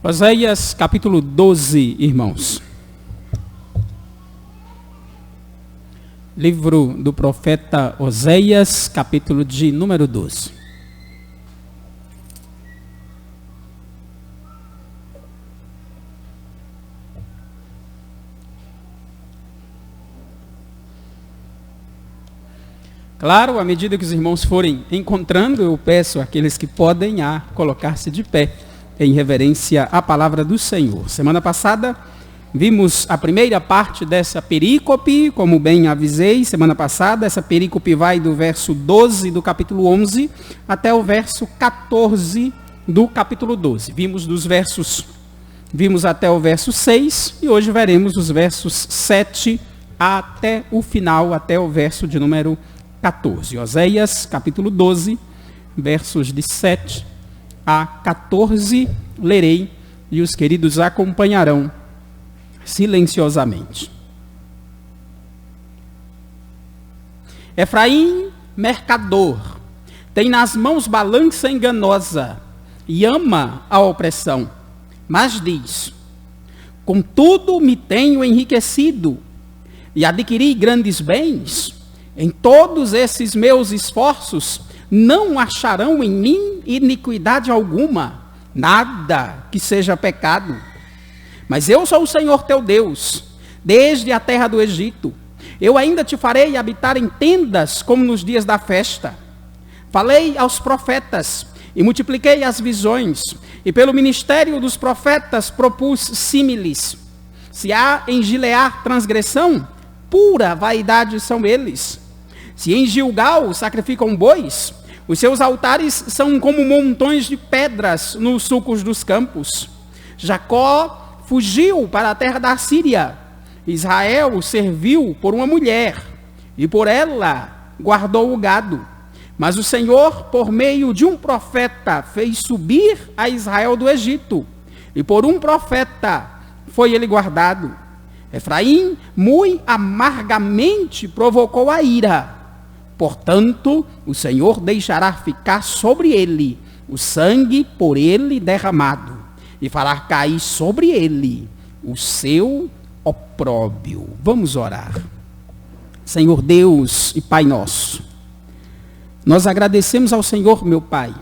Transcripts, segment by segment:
Oséias capítulo 12, irmãos. Livro do profeta Oséias, capítulo de número 12. Claro, à medida que os irmãos forem encontrando, eu peço àqueles que podem a colocar-se de pé em reverência à palavra do Senhor. Semana passada vimos a primeira parte dessa perícope, como bem avisei semana passada. Essa perícope vai do verso 12 do capítulo 11 até o verso 14 do capítulo 12. Vimos até o verso 6 e hoje veremos os versos 7 até o final, até o verso de número 14. Oséias capítulo 12, versos de 7 a 14, lerei e os queridos acompanharão silenciosamente. Efraim, mercador, tem nas mãos balança enganosa e ama a opressão, mas diz: contudo me tenho enriquecido e adquiri grandes bens. Em todos esses meus esforços não acharão em mim iniquidade alguma, nada que seja pecado. Mas eu sou o Senhor teu Deus, desde a terra do Egito. Eu ainda te farei habitar em tendas, como nos dias da festa. Falei aos profetas e multipliquei as visões, e pelo ministério dos profetas propus símiles. Se há em Gileade transgressão, pura vaidade são eles. Se em Gilgal sacrificam bois, os seus altares são como montões de pedras nos sulcos dos campos. Jacó fugiu para a terra da Síria. Israel serviu por uma mulher, e por ela guardou o gado. Mas o Senhor, por meio de um profeta, fez subir a Israel do Egito, e por um profeta foi ele guardado. Efraim, muito amargamente, provocou a ira. Portanto, o Senhor deixará ficar sobre ele o sangue por ele derramado, e fará cair sobre ele o seu opróbio. Vamos orar. Senhor Deus e Pai nosso, nós agradecemos ao Senhor, meu Pai,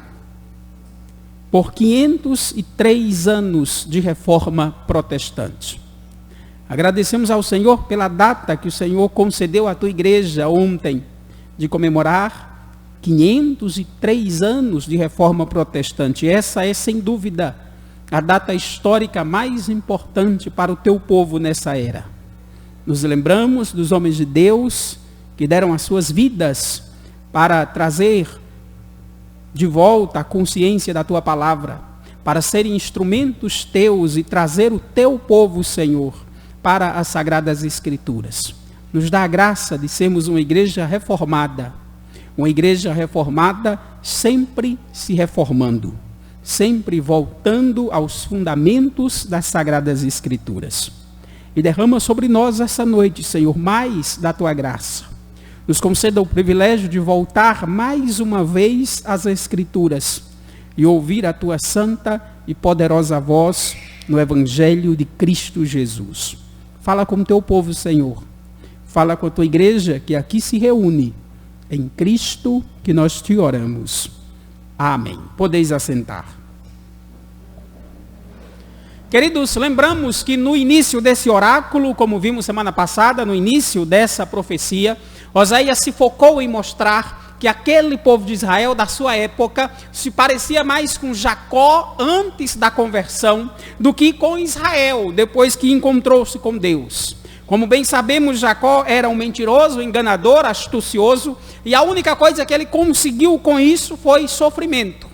por 503 anos de reforma protestante. Agradecemos ao Senhor pela data que o Senhor concedeu à tua igreja ontem, de comemorar 503 anos de reforma protestante. Essa é, sem dúvida, a data histórica mais importante para o teu povo nessa era. Nos lembramos dos homens de Deus que deram as suas vidas para trazer de volta a consciência da tua palavra, para serem instrumentos teus e trazer o teu povo, Senhor, para as Sagradas Escrituras. Nos dá a graça de sermos uma igreja reformada sempre se reformando, sempre voltando aos fundamentos das Sagradas Escrituras. E derrama sobre nós essa noite, Senhor, mais da tua graça. Nos conceda o privilégio de voltar mais uma vez às Escrituras e ouvir a tua santa e poderosa voz no Evangelho de Cristo Jesus. Fala com o teu povo, Senhor. Fala com a tua igreja que aqui se reúne. Em Cristo que nós te oramos. Amém. Podeis assentar. Queridos, lembramos que no início desse oráculo, como vimos semana passada, no início dessa profecia, Oséias se focou em mostrar que aquele povo de Israel da sua época se parecia mais com Jacó antes da conversão do que com Israel, depois que encontrou-se com Deus. Como bem sabemos, Jacó era um mentiroso, enganador, astucioso, e a única coisa que ele conseguiu com isso foi sofrimento.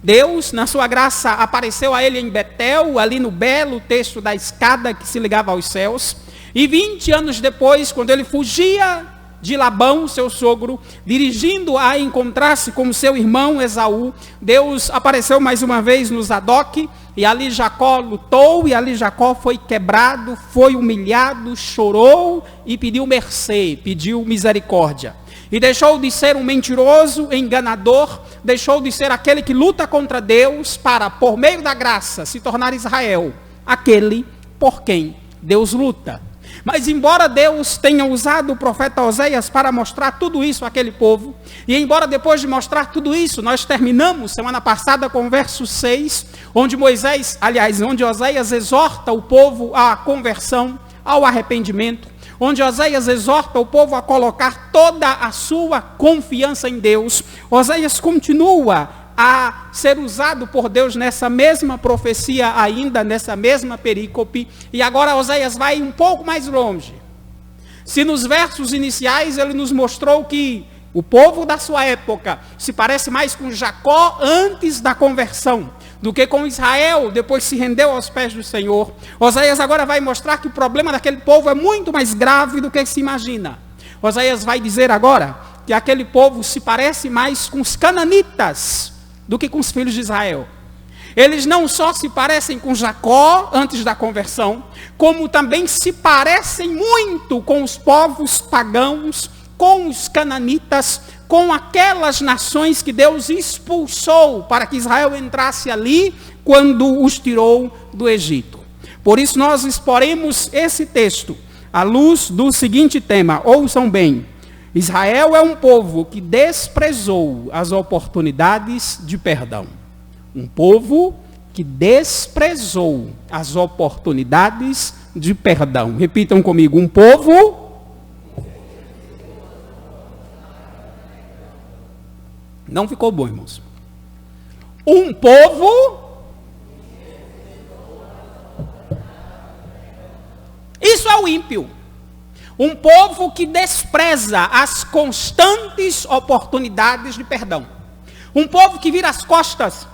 Deus, na sua graça, apareceu a ele em Betel, ali no belo texto da escada que se ligava aos céus, e 20 anos depois, quando ele fugia de Labão, seu sogro, dirigindo a encontrar-se com seu irmão Esaú, Deus apareceu mais uma vez no Zadok, e ali Jacó lutou, e ali Jacó foi quebrado, foi humilhado, chorou e pediu mercê, pediu misericórdia. E deixou de ser um mentiroso, enganador, deixou de ser aquele que luta contra Deus para, por meio da graça, se tornar Israel, aquele por quem Deus luta. Mas embora Deus tenha usado o profeta Oséias para mostrar tudo isso àquele povo, e embora depois de mostrar tudo isso, nós terminamos semana passada com o verso 6, onde onde Oséias exorta o povo à conversão, ao arrependimento, onde Oséias exorta o povo a colocar toda a sua confiança em Deus. Oséias continua a ser usado por Deus nessa mesma profecia ainda, nessa mesma perícope, e agora Oséias vai um pouco mais longe. Se nos versos iniciais ele nos mostrou que o povo da sua época se parece mais com Jacó antes da conversão, do que com Israel, depois se rendeu aos pés do Senhor, Oséias agora vai mostrar que o problema daquele povo é muito mais grave do que se imagina. Oséias vai dizer agora que aquele povo se parece mais com os cananitas do que com os filhos de Israel. Eles não só se parecem com Jacó antes da conversão, como também se parecem muito com os povos pagãos, com os cananitas, com aquelas nações que Deus expulsou para que Israel entrasse ali quando os tirou do Egito. Por isso nós exporemos esse texto à luz do seguinte tema, ouçam bem: Israel é um povo que desprezou as oportunidades de perdão. Um povo que desprezou as oportunidades de perdão. Repitam comigo: um povo... Não ficou bom, irmãos. Um povo... Isso é o ímpio. Um povo que despreza as constantes oportunidades de perdão. Um povo que vira as costas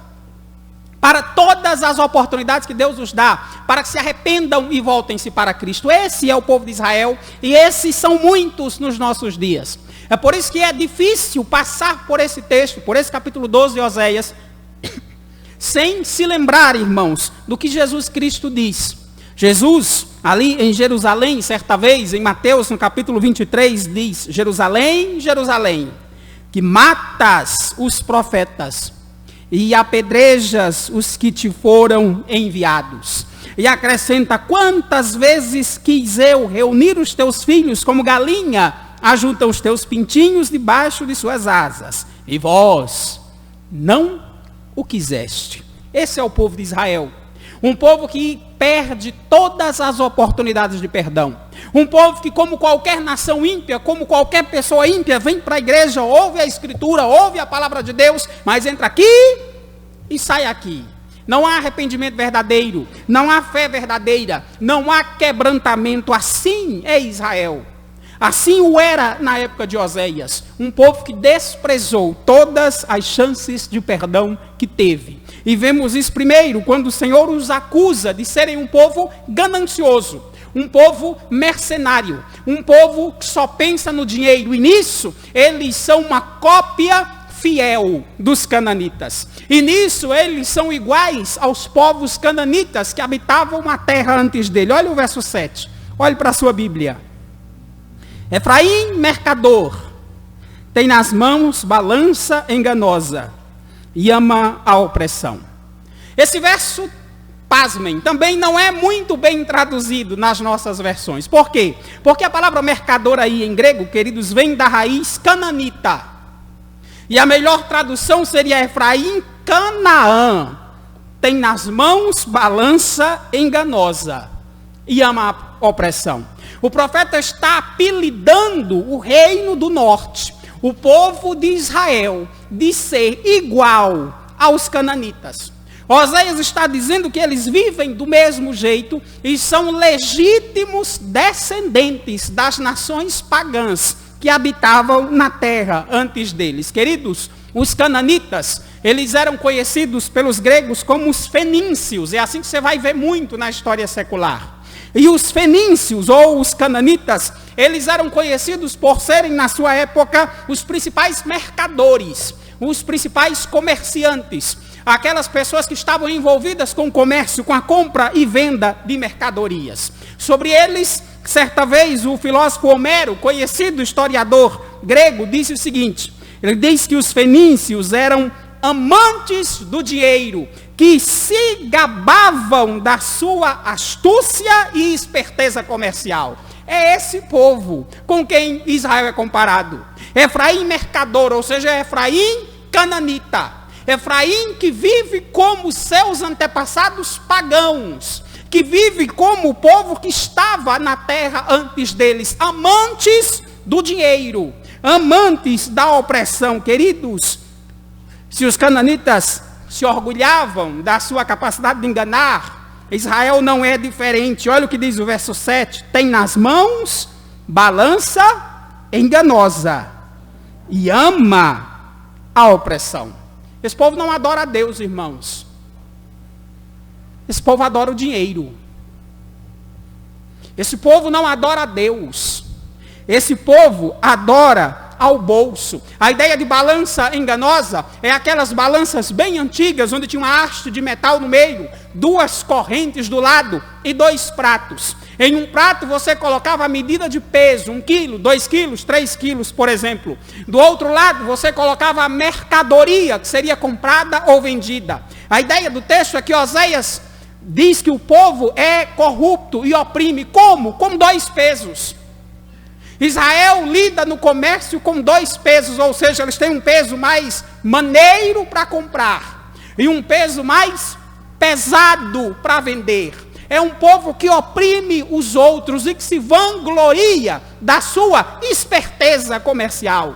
para todas as oportunidades que Deus nos dá, para que se arrependam e voltem-se para Cristo. Esse é o povo de Israel, e esses são muitos nos nossos dias. É por isso que é difícil passar por esse texto, por esse capítulo 12 de Oséias, sem se lembrar, irmãos, do que Jesus Cristo diz. Jesus, ali em Jerusalém, certa vez, em Mateus, no capítulo 23, diz: Jerusalém, Jerusalém, que matas os profetas e apedrejas os que te foram enviados. E acrescenta: quantas vezes quis eu reunir os teus filhos como galinha ajunta os teus pintinhos debaixo de suas asas, e vós não o quiseste. Esse é o povo de Israel. Um povo que perde todas as oportunidades de perdão. Um povo que, como qualquer nação ímpia, como qualquer pessoa ímpia, vem para a igreja, ouve a Escritura, ouve a palavra de Deus, mas entra aqui e sai aqui. Não há arrependimento verdadeiro, não há fé verdadeira, não há quebrantamento. Assim é Israel. Assim o era na época de Oséias, um povo que desprezou todas as chances de perdão que teve. E vemos isso primeiro, quando o Senhor os acusa de serem um povo ganancioso, um povo mercenário, um povo que só pensa no dinheiro. E nisso, eles são uma cópia fiel dos cananitas. E nisso, eles são iguais aos povos cananitas que habitavam a terra antes dele. Olha o verso 7, olhe para a sua Bíblia. Efraim, mercador, tem nas mãos balança enganosa e ama a opressão. Esse verso, pasmem, também não é muito bem traduzido nas nossas versões. Por quê? Porque a palavra mercador aí em grego, queridos, vem da raiz cananita. E a melhor tradução seria Efraim, Canaã, tem nas mãos balança enganosa e ama a opressão. O profeta está apelidando o reino do norte, o povo de Israel, de ser igual aos cananitas. Oséias está dizendo que eles vivem do mesmo jeito e são legítimos descendentes das nações pagãs que habitavam na terra antes deles. Queridos, os cananitas, eles eram conhecidos pelos gregos como os fenícios. É assim que você vai ver muito na história secular. E os fenícios, ou os cananitas, eles eram conhecidos por serem, na sua época, os principais mercadores, os principais comerciantes, aquelas pessoas que estavam envolvidas com o comércio, com a compra e venda de mercadorias. Sobre eles, certa vez, o filósofo Homero, conhecido historiador grego, disse o seguinte: ele diz que os fenícios eram amantes do dinheiro, que se gabavam da sua astúcia e esperteza comercial. É esse povo com quem Israel é comparado. Efraim mercador, ou seja, Efraim cananita. Efraim que vive como seus antepassados pagãos, que vive como o povo que estava na terra antes deles, amantes do dinheiro, amantes da opressão. Queridos, se os cananitas se orgulhavam da sua capacidade de enganar, Israel não é diferente. Olha o que diz o verso 7. Tem nas mãos balança enganosa e ama a opressão. Esse povo não adora a Deus, irmãos. Esse povo adora o dinheiro. Esse povo não adora a Deus. Esse povo adora ao bolso. A ideia de balança enganosa é aquelas balanças bem antigas, onde tinha uma haste de metal no meio, 2 correntes do lado e 2 pratos. Em um prato você colocava a medida de peso, 1 quilo, 2 quilos, 3 quilos, por exemplo. Do outro lado você colocava a mercadoria que seria comprada ou vendida. A ideia do texto é que Oséias diz que o povo é corrupto e oprime. Como? Com 2 pesos. Israel lida no comércio com 2 pesos, ou seja, eles têm um peso mais maneiro para comprar e um peso mais pesado para vender. É um povo que oprime os outros e que se vangloria da sua esperteza comercial.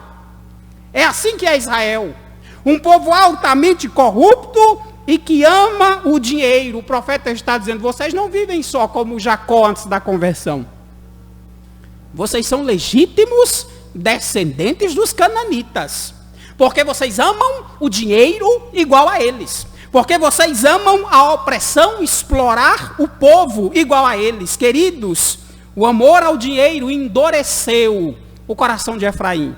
É assim que é Israel. Um povo altamente corrupto e que ama o dinheiro. O profeta está dizendo, vocês não vivem só como Jacó antes da conversão. Vocês são legítimos descendentes dos cananitas. Porque vocês amam o dinheiro igual a eles. Porque vocês amam a opressão, explorar o povo igual a eles. Queridos, o amor ao dinheiro endureceu o coração de Efraim.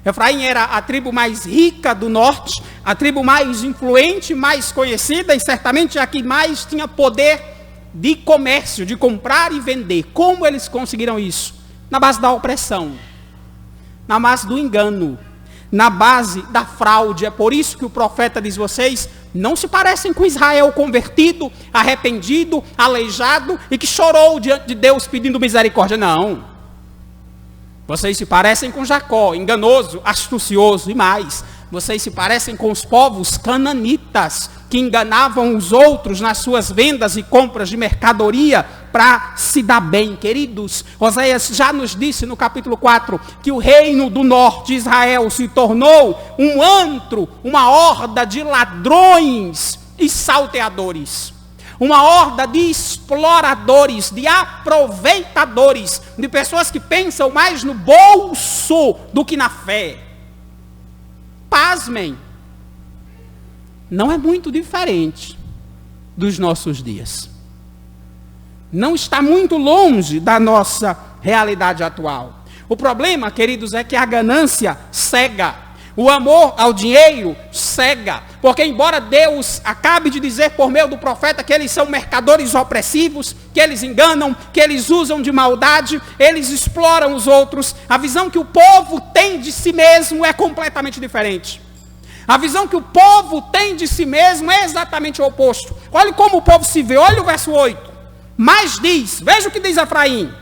Efraim era a tribo mais rica do norte, a tribo mais influente, mais conhecida e certamente a que mais tinha poder de comércio, de comprar e vender. Como eles conseguiram isso? Na base da opressão, na base do engano, na base da fraude. É por isso que o profeta diz, vocês não se parecem com Israel convertido, arrependido, aleijado e que chorou diante de Deus pedindo misericórdia. Não. Vocês se parecem com Jacó, enganoso, astucioso e mais. Vocês se parecem com os povos cananitas, que enganavam os outros nas suas vendas e compras de mercadoria para se dar bem. Queridos, Oséias já nos disse no capítulo 4 que o reino do norte de Israel se tornou um antro, uma horda de ladrões e salteadores. Uma horda de exploradores, de aproveitadores, de pessoas que pensam mais no bolso do que na fé. Pasmem, não é muito diferente dos nossos dias. Não está muito longe da nossa realidade atual. O problema, queridos, é que a ganância cega. O amor ao dinheiro cega. Porque embora Deus acabe de dizer por meio do profeta que eles são mercadores opressivos, que eles enganam, que eles usam de maldade, eles exploram os outros, a visão que o povo tem de si mesmo é completamente diferente. A visão que o povo tem de si mesmo é exatamente o oposto. Olha como o povo se vê, olha o verso 8. Mas diz, veja o que diz Efraim.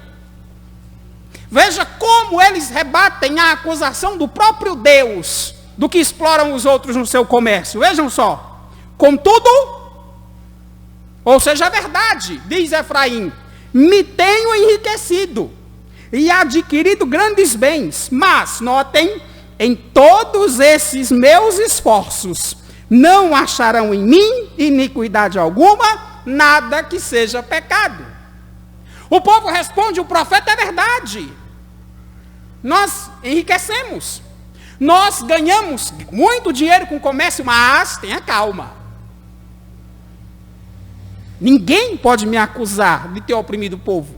Veja como eles rebatem a acusação do próprio Deus, do que exploram os outros no seu comércio. Vejam só. Contudo, ou seja, a verdade, diz Efraim, me tenho enriquecido e adquirido grandes bens, mas, notem, em todos esses meus esforços, não acharão em mim iniquidade alguma, nada que seja pecado. O povo responde, o profeta é verdade. Nós enriquecemos. Nós ganhamos muito dinheiro com o comércio, mas tenha calma. Ninguém pode me acusar de ter oprimido o povo.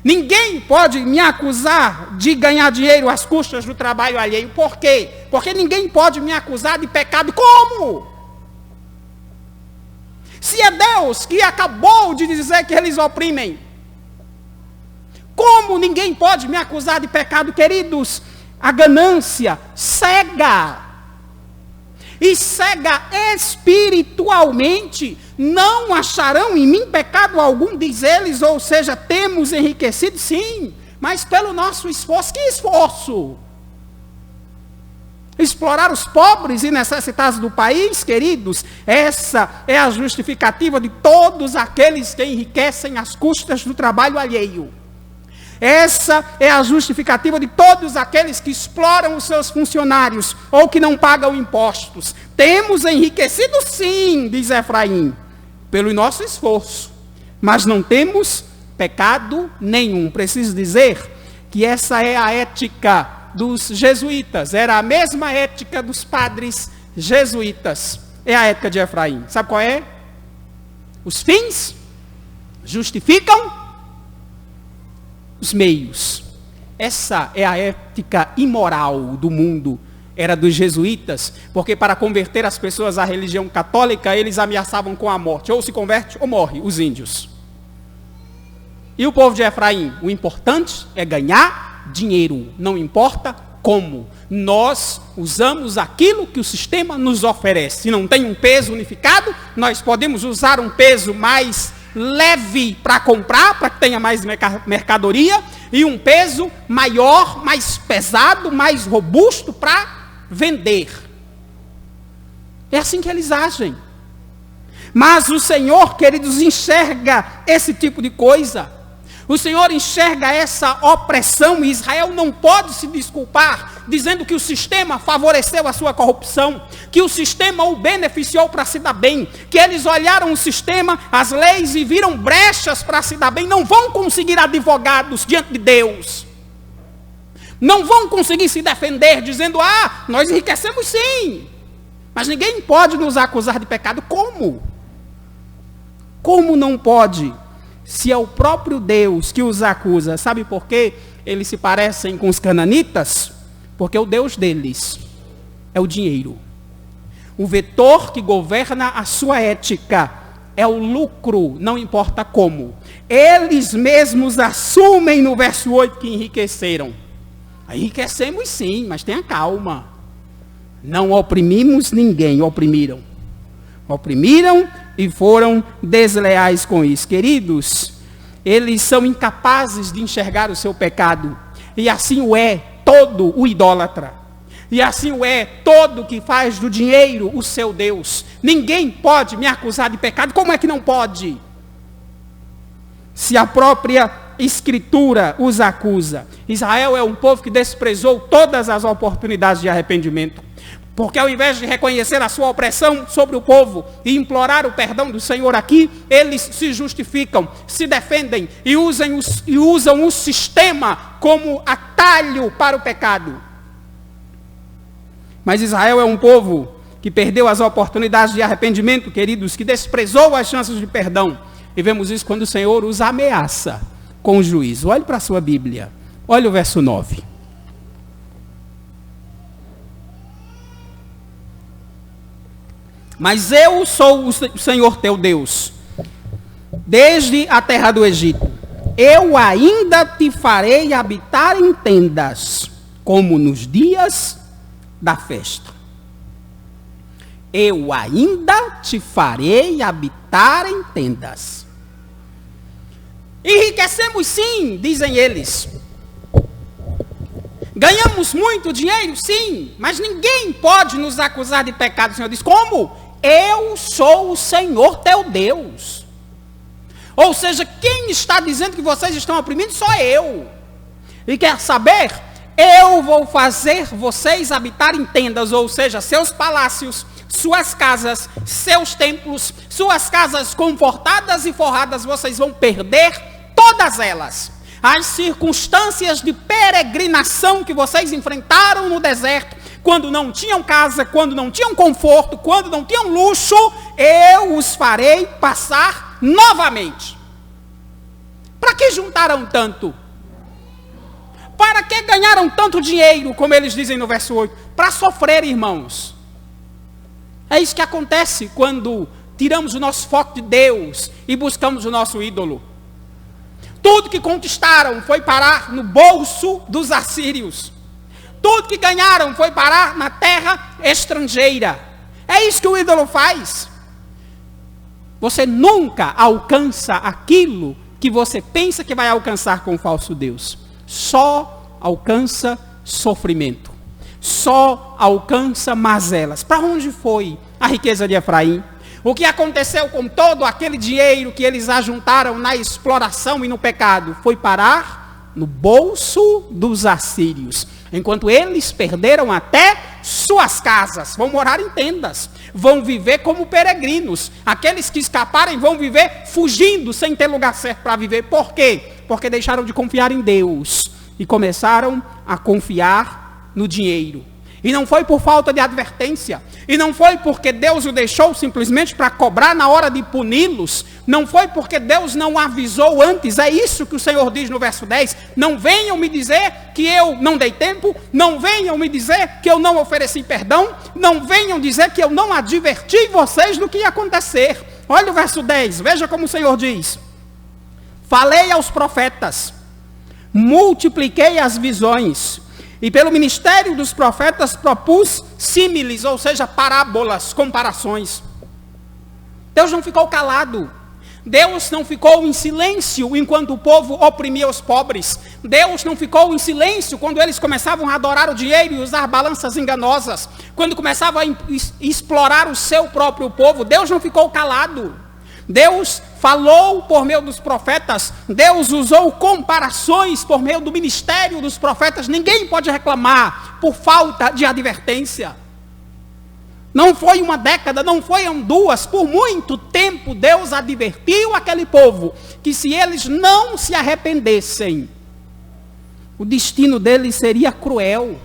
Ninguém pode me acusar de ganhar dinheiro às custas do trabalho alheio. Por quê? Porque ninguém pode me acusar de pecado. Como? Se é Deus que acabou de dizer que eles oprimem, como ninguém pode me acusar de pecado? Queridos, a ganância cega. e cega espiritualmente, não acharão em mim pecado algum, diz eles, ou seja, temos enriquecido, sim, mas pelo nosso esforço. Que esforço? Explorar os pobres e necessitados do país, queridos? Essa é a justificativa de todos aqueles que enriquecem às custas do trabalho alheio. Essa é a justificativa de todos aqueles que exploram os seus funcionários ou que não pagam impostos. Temos enriquecido, sim, diz Efraim, pelo nosso esforço, mas não temos pecado nenhum. Preciso dizer que essa é a ética dos jesuítas, era a mesma ética dos padres jesuítas. É a ética de Efraim. Sabe qual é? Os fins justificam os meios. Essa é a ética imoral do mundo. Era dos jesuítas, porque para converter as pessoas à religião católica, eles ameaçavam com a morte. Ou se converte ou morre, os índios. E o povo de Efraim? O importante é ganhar dinheiro, não importa como. Nós usamos aquilo que o sistema nos oferece. Se não tem um peso unificado, nós podemos usar um peso mais leve para comprar, para que tenha mais mercadoria, e um peso maior, mais pesado, mais robusto para vender. É assim que eles agem. Mas o Senhor, queridos, enxerga esse tipo de coisa. O Senhor enxerga essa opressão, e Israel não pode se desculpar, dizendo que o sistema favoreceu a sua corrupção, que o sistema o beneficiou para se dar bem, que eles olharam o sistema, as leis, e viram brechas para se dar bem. Não vão conseguir advogados diante de Deus. Não vão conseguir se defender, dizendo, nós enriquecemos sim, mas ninguém pode nos acusar de pecado. Como? Como não pode? Se é o próprio Deus que os acusa. Sabe por quê? Eles se parecem com os cananitas? Porque o Deus deles é o dinheiro. O vetor que governa a sua ética é o lucro, não importa como. Eles mesmos assumem no verso 8 que enriqueceram. Enriquecemos sim, mas tenha calma. Não oprimimos ninguém, oprimiram. Oprimiram e foram desleais com isso. Queridos, eles são incapazes de enxergar o seu pecado. E assim o é todo o idólatra. E assim o é todo que faz do dinheiro o seu Deus. Ninguém pode me acusar de pecado. Como é que não pode? Se a própria Escritura os acusa. Israel é um povo que desprezou todas as oportunidades de arrependimento. Porque ao invés de reconhecer a sua opressão sobre o povo e implorar o perdão do Senhor aqui, eles se justificam, se defendem e usam o sistema como atalho para o pecado. Mas Israel é um povo que perdeu as oportunidades de arrependimento, queridos, que desprezou as chances de perdão. E vemos isso quando o Senhor os ameaça com o juízo. Olhe para a sua Bíblia, olhe o verso 9. Mas eu sou o Senhor teu Deus, desde a terra do Egito. Eu ainda te farei habitar em tendas, como nos dias da festa. Eu ainda te farei habitar em tendas. Enriquecemos sim, dizem eles. Ganhamos muito dinheiro, sim, mas ninguém pode nos acusar de pecado. O Senhor diz, como? Eu sou o Senhor teu Deus. Ou seja, quem está dizendo que vocês estão oprimindo sou eu. E quer saber? Eu vou fazer vocês habitar em tendas, ou seja, seus palácios, suas casas, seus templos, suas casas confortadas e forradas, vocês vão perder todas elas. As circunstâncias de peregrinação que vocês enfrentaram no deserto, quando não tinham casa, quando não tinham conforto, quando não tinham luxo, eu os farei passar novamente. Para que juntaram tanto? Para que ganharam tanto dinheiro, como eles dizem no verso 8? Para sofrer, irmãos. É isso que acontece quando tiramos o nosso foco de Deus e buscamos o nosso ídolo. Tudo que conquistaram foi parar no bolso dos assírios. Tudo que ganharam foi parar na terra estrangeira. É isso que o ídolo faz. Você nunca alcança aquilo que você pensa que vai alcançar com o falso Deus. Só alcança sofrimento. Só alcança mazelas. Para onde foi a riqueza de Efraim? O que aconteceu com todo aquele dinheiro que eles ajuntaram na exploração e no pecado? Foi parar no bolso dos assírios. Enquanto eles perderam até suas casas, vão morar em tendas, vão viver como peregrinos. Aqueles que escaparem vão viver fugindo, sem ter lugar certo para viver. Por quê? Porque deixaram de confiar em Deus e começaram a confiar no dinheiro. E não foi por falta de advertência. E não foi porque Deus o deixou simplesmente para cobrar na hora de puni-los. Não foi porque Deus não avisou antes. É isso que o Senhor diz no verso 10. Não venham me dizer que eu não dei tempo. Não venham me dizer que eu não ofereci perdão. Não venham dizer que eu não adverti vocês do que ia acontecer. Olha o verso 10. Veja como o Senhor diz. Falei aos profetas. Multipliquei as visões. E pelo ministério dos profetas propus símiles, ou seja, parábolas, comparações. Deus não ficou calado. Deus não ficou em silêncio enquanto o povo oprimia os pobres. Deus não ficou em silêncio quando eles começavam a adorar o dinheiro e usar balanças enganosas. Quando começavam a explorar o seu próprio povo. Deus não ficou calado. Deus falou por meio dos profetas, Deus usou comparações por meio do ministério dos profetas. Ninguém pode reclamar por falta de advertência. Não foi uma década, não foram duas, por muito tempo Deus advertiu aquele povo que se eles não se arrependessem, o destino deles seria cruel.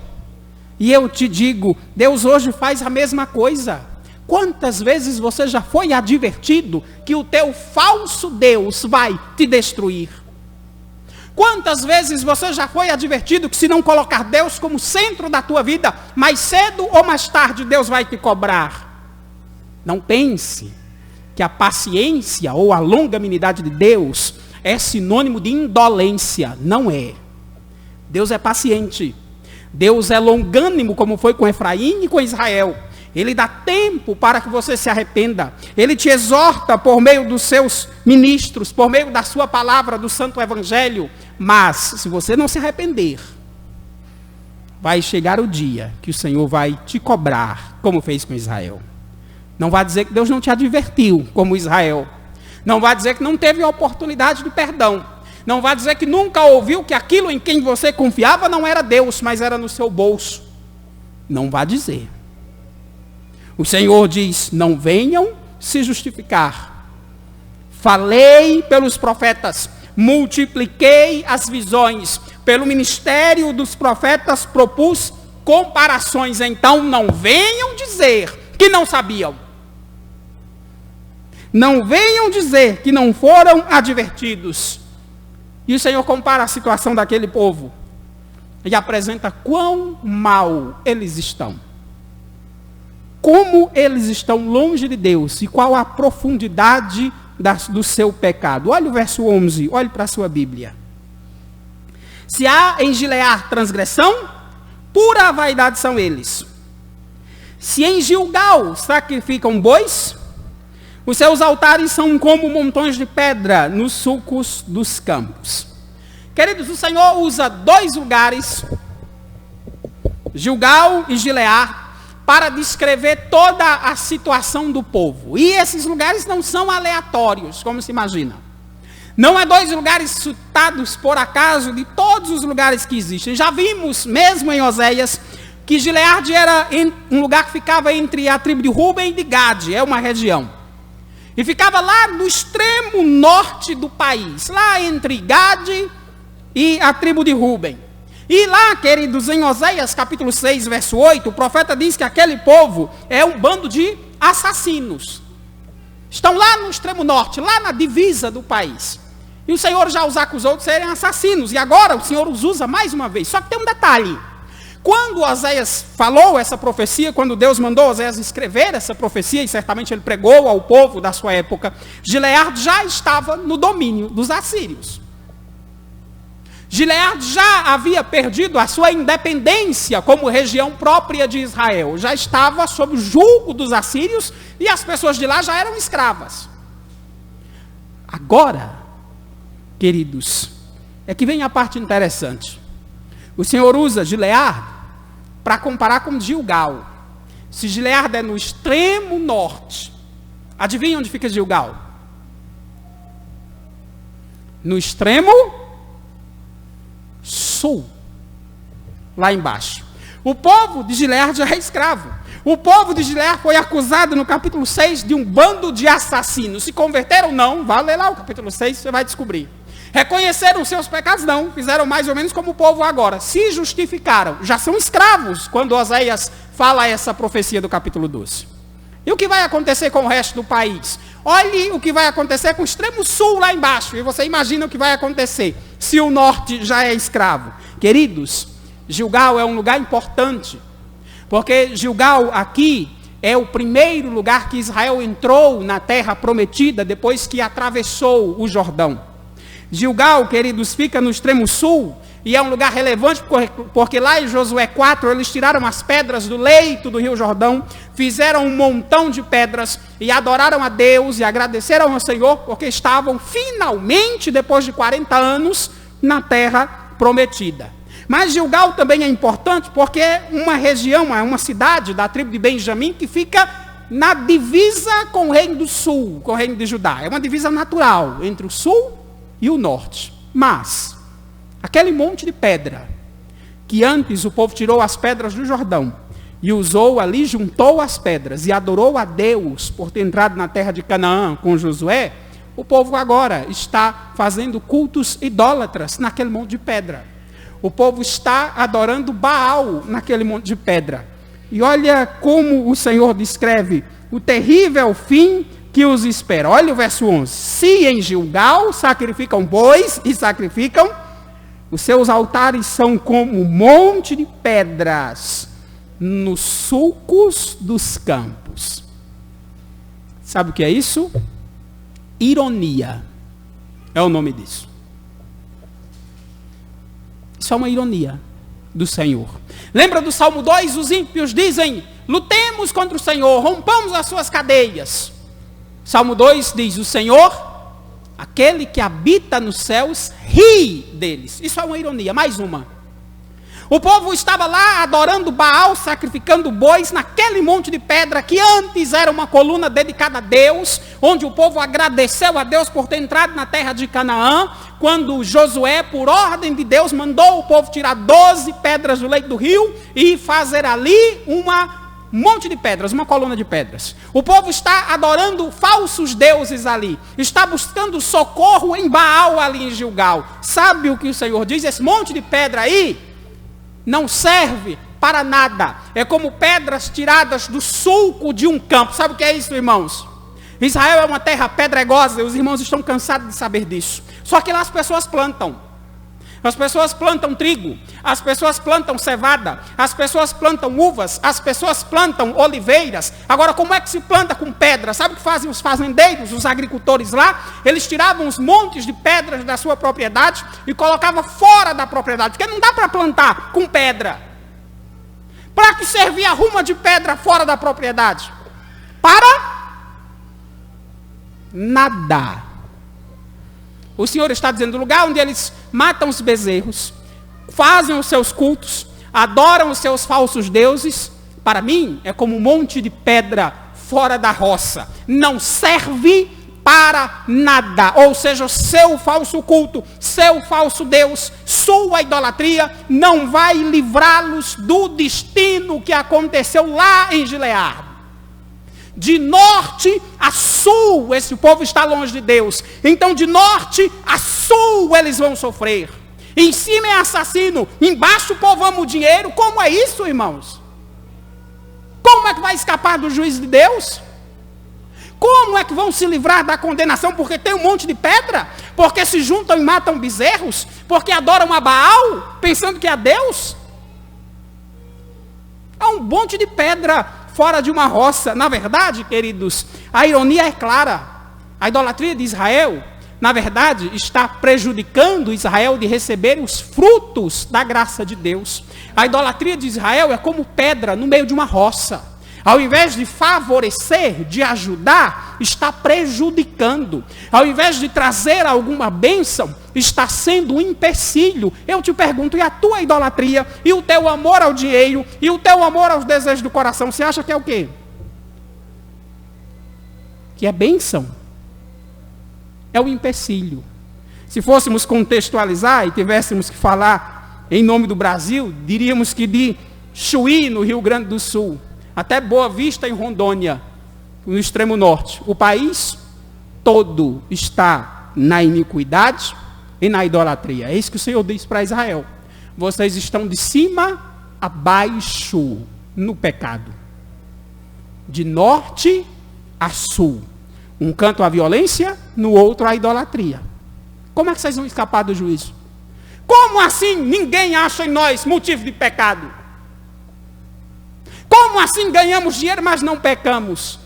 E eu te digo, Deus hoje faz a mesma coisa. Quantas vezes você já foi advertido que o teu falso Deus vai te destruir? Quantas vezes você já foi advertido que se não colocar Deus como centro da tua vida, mais cedo ou mais tarde Deus vai te cobrar? Não pense que a paciência ou a longanimidade de Deus é sinônimo de indolência. Não é. Deus é paciente. Deus é longânimo, como foi com Efraim e com Israel. Ele dá tempo para que você se arrependa. Ele te exorta por meio dos seus ministros, por meio da sua palavra, do santo evangelho. Mas, se você não se arrepender, vai chegar o dia que o Senhor vai te cobrar, como fez com Israel. Não vai dizer que Deus não te advertiu, como Israel. Não vai dizer que não teve oportunidade de perdão. Não vai dizer que nunca ouviu que aquilo em quem você confiava não era Deus, mas era no seu bolso. Não vai dizer. O Senhor diz, não venham se justificar. Falei pelos profetas, multipliquei as visões. Pelo ministério dos profetas propus comparações. Então não venham dizer que não sabiam. Não venham dizer que não foram advertidos. E o Senhor compara a situação daquele povo e apresenta quão mal eles estão. Como eles estão longe de Deus e qual a profundidade do seu pecado. Olha o verso 11, olhe para a sua Bíblia. Se há em Gileade transgressão, pura vaidade são eles. Se em Gilgal sacrificam bois, os seus altares são como montões de pedra nos sulcos dos campos. Queridos, o Senhor usa dois lugares, Gilgal e Gileade, para descrever toda a situação do povo. E esses lugares não são aleatórios, como se imagina. Não é dois lugares citados por acaso de todos os lugares que existem. Já vimos, mesmo em Oséias, que Gileade era um lugar que ficava entre a tribo de Ruben e de Gade, é uma região. E ficava lá no extremo norte do país, lá entre Gade e a tribo de Ruben. E lá, queridos, em Oséias capítulo 6, verso 8, o profeta diz que aquele povo é um bando de assassinos. Estão lá no extremo norte, lá na divisa do país. E o Senhor já os acusou de serem assassinos. E agora o Senhor os usa mais uma vez. Só que tem um detalhe. Quando Oséias falou essa profecia, quando Deus mandou Oséias escrever essa profecia, e certamente ele pregou ao povo da sua época, Gileade já estava no domínio dos assírios. Gileade já havia perdido a sua independência como região própria de Israel. Já estava sob o jugo dos assírios e as pessoas de lá já eram escravas. Agora, queridos, é que vem a parte interessante. O Senhor usa Gileade para comparar com Gilgal. Se Gileade é no extremo norte, adivinha onde fica Gilgal? No extremo sul, lá embaixo. O povo de Gileade já é escravo. O povo de Gileade foi acusado no capítulo 6 de um bando de assassinos. Se converteram? Não. Vai ler lá o capítulo 6, você vai descobrir. Reconheceram seus pecados? Não. Fizeram mais ou menos como o povo agora. Se justificaram. Já são escravos quando Oséias fala essa profecia do capítulo 12. E o que vai acontecer com o resto do país? Olhe o que vai acontecer com o extremo sul lá embaixo. E você imagina o que vai acontecer se o norte já é escravo. Queridos, Gilgal é um lugar importante. Porque Gilgal aqui é o primeiro lugar que Israel entrou na terra prometida depois que atravessou o Jordão. Gilgal, queridos, fica no extremo sul. E é um lugar relevante porque lá em Josué 4 eles tiraram as pedras do leito do rio Jordão, fizeram um montão de pedras e adoraram a Deus e agradeceram ao Senhor porque estavam finalmente, depois de 40 anos, na terra prometida. Mas Gilgal também é importante porque é uma região, é uma cidade da tribo de Benjamim que fica na divisa com o reino do sul, com o reino de Judá. É uma divisa natural entre o sul e o norte. Mas aquele monte de pedra, que antes o povo tirou as pedras do Jordão, e usou ali, juntou as pedras, e adorou a Deus por ter entrado na terra de Canaã com Josué, o povo agora está fazendo cultos idólatras naquele monte de pedra. O povo está adorando Baal naquele monte de pedra. E olha como o Senhor descreve o terrível fim que os espera. Olha o verso 11. Se em Gilgal sacrificam bois e sacrificam, os seus altares são como um monte de pedras nos sulcos dos campos. Sabe o que é isso? Ironia. É o nome disso. Isso é uma ironia do Senhor. Lembra do Salmo 2? Os ímpios dizem: lutemos contra o Senhor, rompamos as suas cadeias. Salmo 2 diz: o Senhor, aquele que habita nos céus, ri deles. Isso é uma ironia, mais uma. O povo estava lá adorando Baal, sacrificando bois naquele monte de pedra que antes era uma coluna dedicada a Deus, onde o povo agradeceu a Deus por ter entrado na terra de Canaã, quando Josué, por ordem de Deus, mandou o povo tirar 12 pedras do leito do rio e fazer ali um monte de pedras, uma coluna de pedras. O povo está adorando falsos deuses ali, está buscando socorro em Baal ali em Gilgal. Sabe o que o Senhor diz? Esse monte de pedra aí não serve para nada. É como pedras tiradas do sulco de um campo. Sabe o que é isso, irmãos? Israel é uma terra pedregosa e os irmãos estão cansados de saber disso. Só que lá as pessoas plantam. As pessoas plantam trigo, as pessoas plantam cevada, as pessoas plantam uvas, as pessoas plantam oliveiras. Agora, como é que se planta com pedra? Sabe o que fazem os fazendeiros, os agricultores lá? Eles tiravam os montes de pedras da sua propriedade e colocavam fora da propriedade, porque não dá para plantar com pedra. Para que servia a ruma de pedra fora da propriedade? Para nada. O Senhor está dizendo: o lugar onde eles matam os bezerros, fazem os seus cultos, adoram os seus falsos deuses, para mim é como um monte de pedra fora da roça. Não serve para nada. Ou seja, o seu falso culto, seu falso Deus, sua idolatria, não vai livrá-los do destino que aconteceu lá em Gileade. De norte a sul, esse povo está longe de Deus. Então de norte a sul eles vão sofrer. Em cima é assassino, embaixo o povo ama o dinheiro. Como é isso, irmãos? Como é que vai escapar do juízo de Deus? Como é que vão se livrar da condenação? Porque tem um monte de pedra? Porque se juntam e matam bezerros? Porque adoram a Baal, pensando que é Deus? É um monte de pedra fora de uma roça. Na verdade, queridos, a ironia é clara. A idolatria de Israel na verdade, está prejudicando Israel de receber os frutos da graça de Deus. A idolatria de Israel é como pedra no meio de uma roça. Ao invés de favorecer, de ajudar, está prejudicando. Ao invés de trazer alguma bênção, está sendo um empecilho. Eu te pergunto, e a tua idolatria, e o teu amor ao dinheiro, e o teu amor aos desejos do coração, você acha que é o quê? Que é bênção? É o empecilho. Se fôssemos contextualizar e tivéssemos que falar em nome do Brasil, diríamos que de Chuí, no Rio Grande do Sul, até Boa Vista, em Rondônia, no extremo norte, o país todo está na iniquidade e na idolatria. É isso que o Senhor diz para Israel. Vocês estão de cima a baixo no pecado. De norte a sul. Um canto a violência, no outro a idolatria. Como é que vocês vão escapar do juízo? Como assim ninguém acha em nós motivo de pecado? Como assim ganhamos dinheiro, mas não pecamos?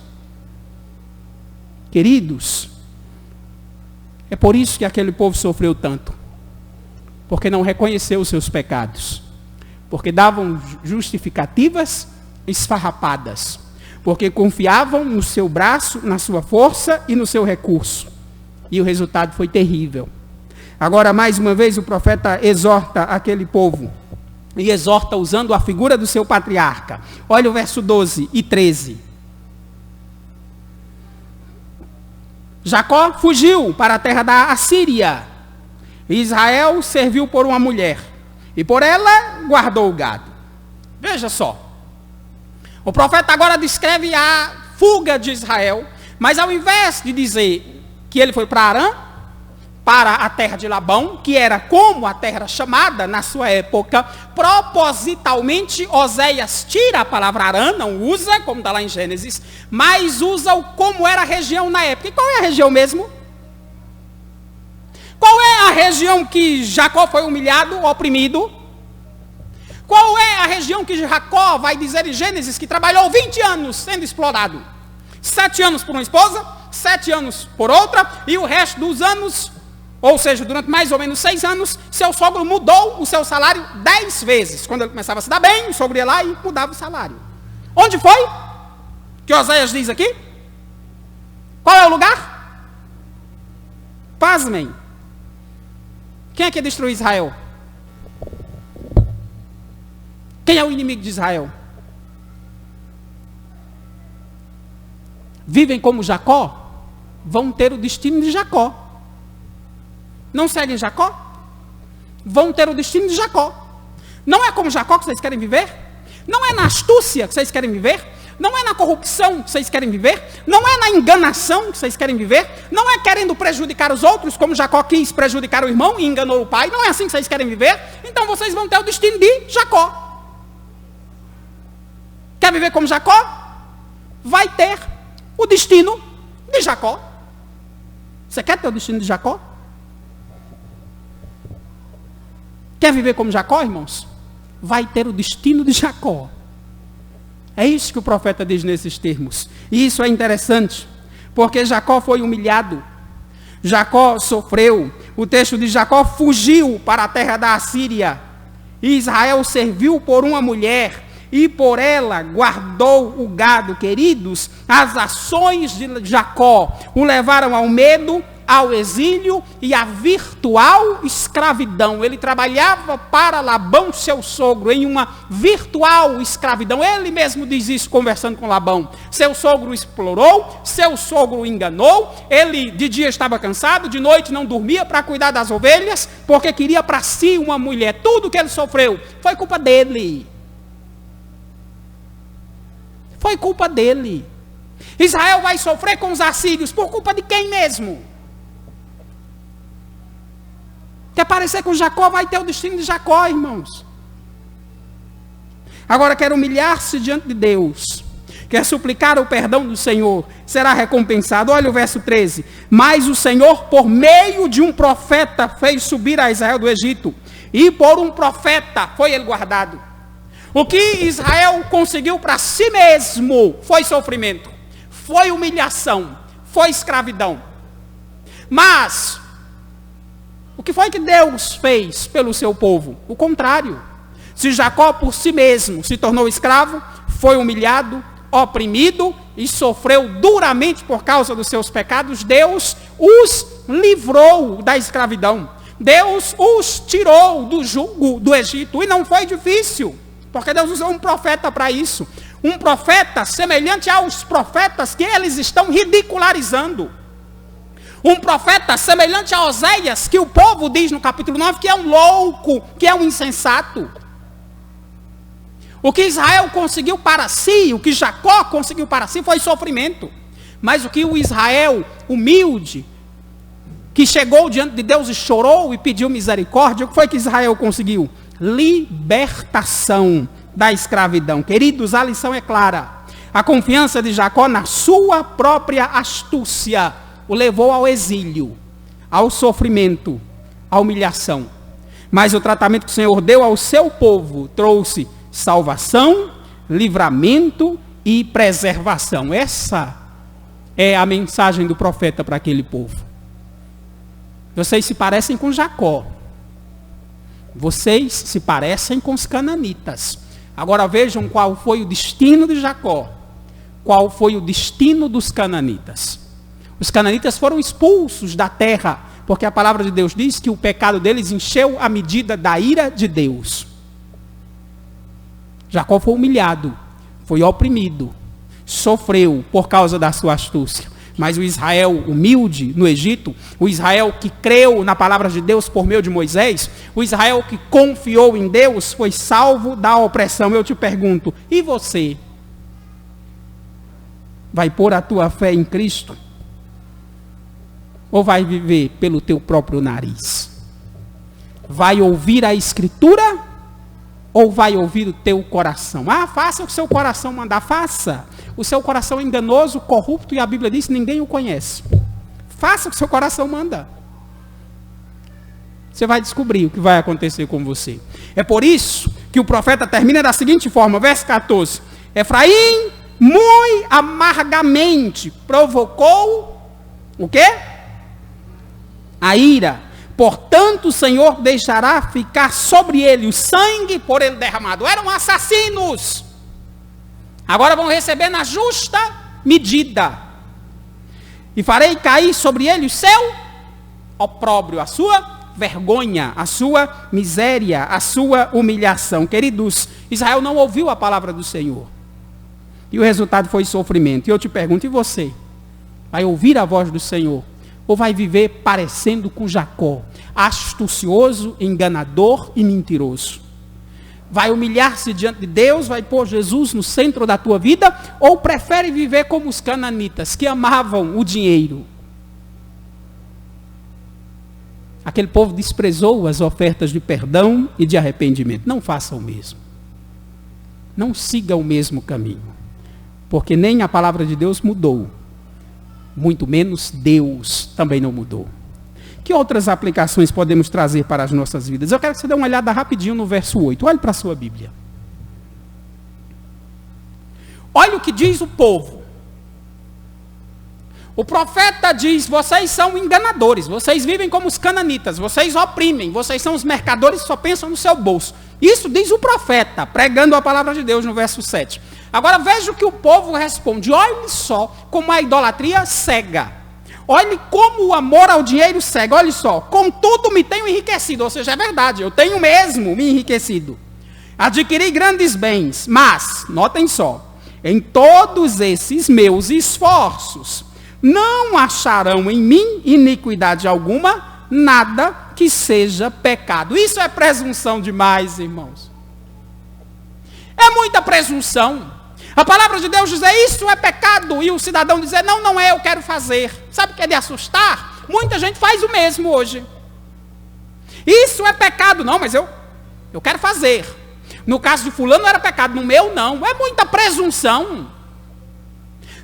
Queridos, é por isso que aquele povo sofreu tanto. Porque não reconheceu os seus pecados. Porque davam justificativas esfarrapadas. Porque confiavam no seu braço, na sua força e no seu recurso. E o resultado foi terrível. Agora, mais uma vez, o profeta exorta aquele povo. E exorta usando a figura do seu patriarca. Olha o verso 12 e 13. Jacó fugiu para a terra da Assíria. Israel serviu por uma mulher. E por ela guardou o gado. Veja só. O profeta agora descreve a fuga de Israel. Mas ao invés de dizer que ele foi para Arã, para a terra de Labão, que era como a terra era chamada na sua época, propositalmente Oséias tira a palavra Arã, não usa, como está lá em Gênesis, mas usa o como era a região na época. E qual é a região mesmo? Qual é a região que Jacó foi humilhado, oprimido? Qual é a região que Jacó vai dizer em Gênesis que trabalhou 20 anos sendo explorado? 7 anos por uma esposa, 7 anos por outra, e o resto dos anos, ou seja, durante mais ou menos 6 anos, seu sogro mudou o seu salário 10 vezes. Quando ele começava a se dar bem, o sogro ia lá e mudava o salário. Onde foi? Que Oséias diz aqui? Qual é o lugar? Pasmem. Quem é que destruiu Israel? Quem é o inimigo de Israel? Vivem como Jacó? Vão ter o destino de Jacó. Não seguem Jacó? Vão ter o destino de Jacó. Não é como Jacó que vocês querem viver? Não é na astúcia que vocês querem viver? Não é na corrupção que vocês querem viver? Não é na enganação que vocês querem viver? Não é querendo prejudicar os outros, como Jacó quis prejudicar o irmão e enganou o pai? Não é assim que vocês querem viver? Então vocês vão ter o destino de Jacó. Quer viver como Jacó? Vai ter o destino de Jacó. Você quer ter o destino de Jacó? Quer viver como Jacó, irmãos? Vai ter o destino de Jacó. É isso que o profeta diz nesses termos. E isso é interessante, porque Jacó foi humilhado. Jacó sofreu. O texto de Jacó fugiu para a terra da Assíria. E Israel serviu por uma mulher, e por ela guardou o gado. Queridos, as ações de Jacó o levaram ao medo, ao exílio e à virtual escravidão. Ele trabalhava para Labão, seu sogro, em uma virtual escravidão. Ele mesmo diz isso conversando com Labão. Seu sogro explorou, seu sogro enganou, ele de dia estava cansado, de noite não dormia para cuidar das ovelhas, porque queria para si uma mulher. Tudo que ele sofreu foi culpa dele. Foi culpa dele. Israel vai sofrer com os assírios por culpa de quem mesmo? Quer parecer com Jacó, vai ter o destino de Jacó, irmãos. Agora quer humilhar-se diante de Deus, quer suplicar o perdão do Senhor, será recompensado. Olha o verso 13. Mas o Senhor, por meio de um profeta, fez subir a Israel do Egito, e por um profeta foi ele guardado. O que Israel conseguiu para si mesmo foi sofrimento, foi humilhação, foi escravidão. Mas, o que foi que Deus fez pelo seu povo? O contrário. Se Jacó por si mesmo se tornou escravo, foi humilhado, oprimido e sofreu duramente por causa dos seus pecados, Deus os livrou da escravidão. Deus os tirou do jugo do Egito. E não foi difícil, porque Deus usou um profeta para isso. Um profeta semelhante aos profetas que eles estão ridicularizando. Um profeta semelhante a Oséias, que o povo diz no capítulo 9 que é um louco, que é um insensato. O que Israel conseguiu para si, o que Jacó conseguiu para si foi sofrimento. Mas o que o Israel humilde, que chegou diante de Deus e chorou e pediu misericórdia, o que foi que Israel conseguiu? Libertação da escravidão. Queridos, a lição é clara. A confiança de Jacó na sua própria astúcia o levou ao exílio, ao sofrimento, à humilhação. Mas o tratamento que o Senhor deu ao seu povo trouxe salvação, livramento e preservação. Essa é a mensagem do profeta para aquele povo. Vocês se parecem com Jacó. Vocês se parecem com os cananitas. Agora vejam qual foi o destino de Jacó. Qual foi o destino dos cananitas. Os cananitas foram expulsos da terra, porque a palavra de Deus diz que o pecado deles encheu a medida da ira de Deus. Jacó foi humilhado, foi oprimido, sofreu por causa da sua astúcia. Mas o Israel humilde no Egito, o Israel que creu na palavra de Deus por meio de Moisés, o Israel que confiou em Deus, foi salvo da opressão. Eu te pergunto, e você? Vai pôr a tua fé em Cristo? Ou vai viver pelo teu próprio nariz? Vai ouvir a Escritura? Ou vai ouvir o teu coração? Ah, faça o que o seu coração mandar, faça. O seu coração é enganoso, corrupto, e a Bíblia diz que ninguém o conhece. Faça o que o seu coração manda. Você vai descobrir o que vai acontecer com você. É por isso que o profeta termina da seguinte forma, verso 14. Efraim, muito amargamente, provocou o quê? A ira. Portanto, o Senhor deixará ficar sobre ele o sangue por ele derramado. Eram assassinos. Agora vão receber na justa medida. E farei cair sobre ele o seu opróbrio, a sua vergonha, a sua miséria, a sua humilhação. Queridos, Israel não ouviu a palavra do Senhor. E o resultado foi sofrimento. E eu te pergunto, e você? Vai ouvir a voz do Senhor? Ou vai viver parecendo com Jacó, astucioso, enganador e mentiroso? Vai humilhar-se diante de Deus, vai pôr Jesus no centro da tua vida, ou prefere viver como os cananitas, que amavam o dinheiro? Aquele povo desprezou as ofertas de perdão e de arrependimento. Não faça o mesmo. Não siga o mesmo caminho, porque nem a palavra de Deus mudou. Muito menos Deus também não mudou. Que outras aplicações podemos trazer para as nossas vidas? Eu quero que você dê uma olhada rapidinho no verso 8. Olhe para a sua Bíblia. Olha o que diz o povo. O profeta diz, vocês são enganadores, vocês vivem como os cananitas, vocês oprimem, vocês são os mercadores que só pensam no seu bolso. Isso diz o profeta, pregando a palavra de Deus no verso 7. Agora veja o que o povo responde. Olhe só como a idolatria cega. Olhe como o amor ao dinheiro cega. Olhe só. Contudo me tenho enriquecido. Ou seja, é verdade. Eu tenho mesmo me enriquecido. Adquiri grandes bens. Mas, notem só. Em todos esses meus esforços, não acharão em mim iniquidade alguma, nada que seja pecado. Isso é presunção demais, irmãos. É muita presunção. A palavra de Deus diz, isso é pecado, e o cidadão dizer, não, não é, eu quero fazer. Sabe o que é de assustar? Muita gente faz o mesmo hoje. Isso é pecado, não, mas eu quero fazer. No caso de fulano era pecado, no meu não. É muita presunção.